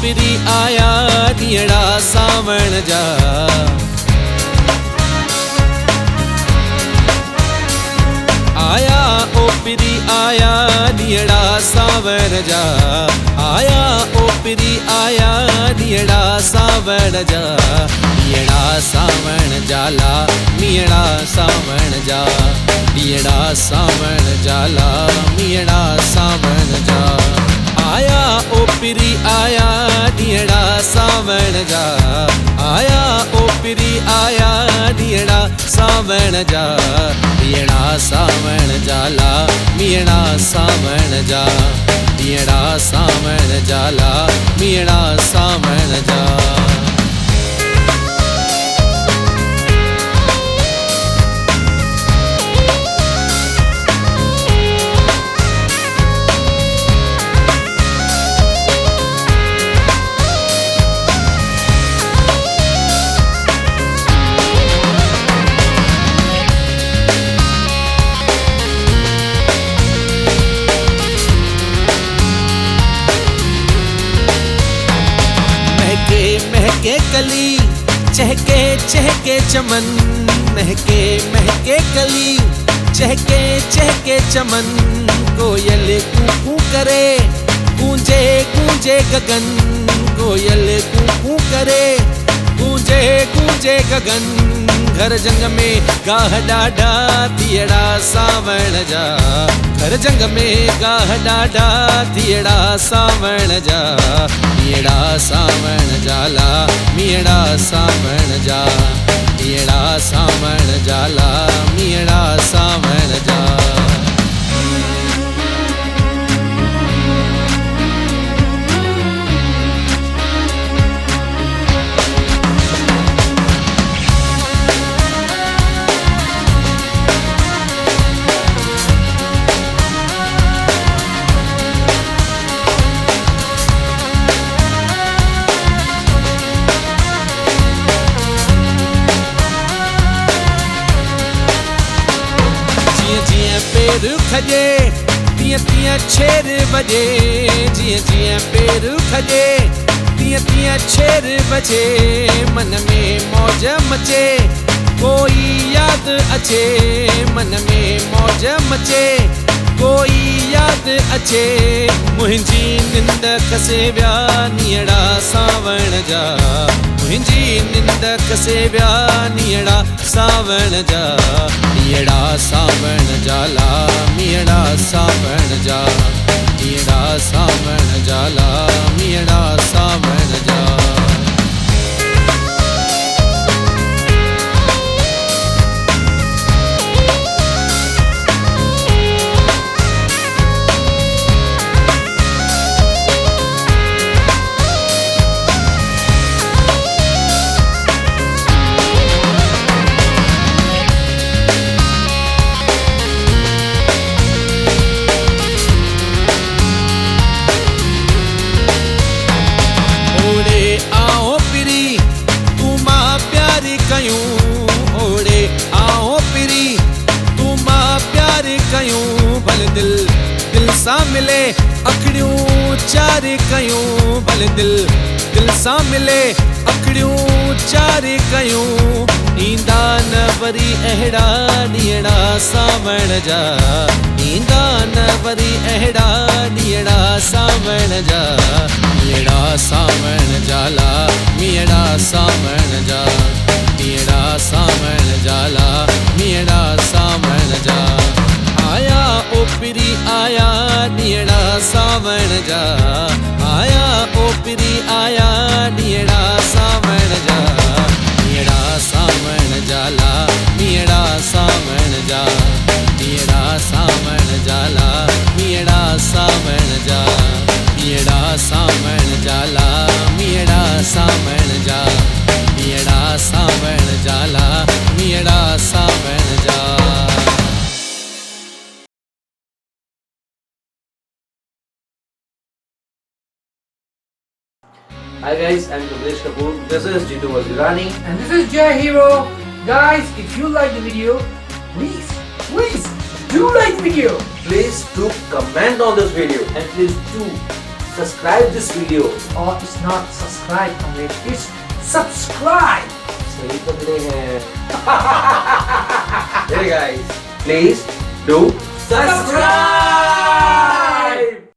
ओपिरी आया ॾींहड़ा सावण जा। आया ओपिरी आया ॾींहड़ा सावण जा। आया ओपिरी आया ॾींहड़ा सावण जा। ॾींहड़ा सावण जाला मीअड़ा सावण जा। ॾींहड़ा सावण जाला मीअड़ा सावण जा। आया ओपिरी आया ॾींहड़ा सावण जा। आया ओपिरी आया ॾींहड़ा सावण जा। ॾींहड़ा सावण जाला मीअड़ा सावण जा। ॾींहड़ा सावण जाला मीअड़ा सावण जा। महके कली चहके चहके चमन। महके महके कली चहके चहके चमन। कोयल कू करे गूंजे गूंजे गगन। कोयल कू करे गूंजे गूंजे गगन। घर जंग में गाह ॾाढा थियड़ा सावण जा। घर जंग में गाह ॾाढा थियड़ा सावण जा। ॾींहड़ा सावण जाला मीअड़ा सावण जा। ॾींहड़ा सावण जाला मीअड़ा सावण जा। पेर खजे तीअं तीअं छेर बजे। जीअं जीअं पेर खजे तीअं तीअं छेर बजे। मन में मौज मचे कोई याद अचे। मन में मौज मचे कोई याद अचे। मुंहिंजी निंद खसे विया नीअड़ा सावण जा। मुंहिंजी निंद खसे विया नीअड़ा सावण जा। ॾींहड़ा सावण जाला मीअड़ा सावण जा। ॾींहड़ा सावण जाला मीअड़ा सावण जा। ओड़े आओ पिरी तू मां प्यार कयूं। भल दिल दिल सां मिले अखड़ियूं चार कयूं। भल दिल दिल सां मिले अखड़ियूं चार कयूं। ईंदा न वरी अहिड़ा ॾींहड़ा सावण जा। ईंदा न वरी अहिड़ा ॾींहड़ा सावण जा। ॾींहड़ा सावण जाला मीअड़ा सावण जा। ॾींहड़ा सावण जाला मीअड़ा सावण जा। आया ओपिरी आया ॾींहड़ा सावण जा। आया ओपिरी आया ॾींहड़ा सावण जा। ॾींहड़ा सावण जाला मीअड़ा सावण जा। ॾींहड़ा सावण जाला मीअड़ा सावण जा। ॾींहड़ा सावण जाला मीअड़ा सावण जा। ॾींहड़ा सावण जाला मीअड़ा सावण जा। Hi guys, I'm Yogesh Kapoor. This is Jitu Wazirani. And this is Jai Hero. Guys, if you like the video, please do like the video. Please do comment on this video. And please do subscribe this video. Or it's not subscribe, comrade. It's subscribe. सही पकड़े हैं. Hey guys, please do subscribe.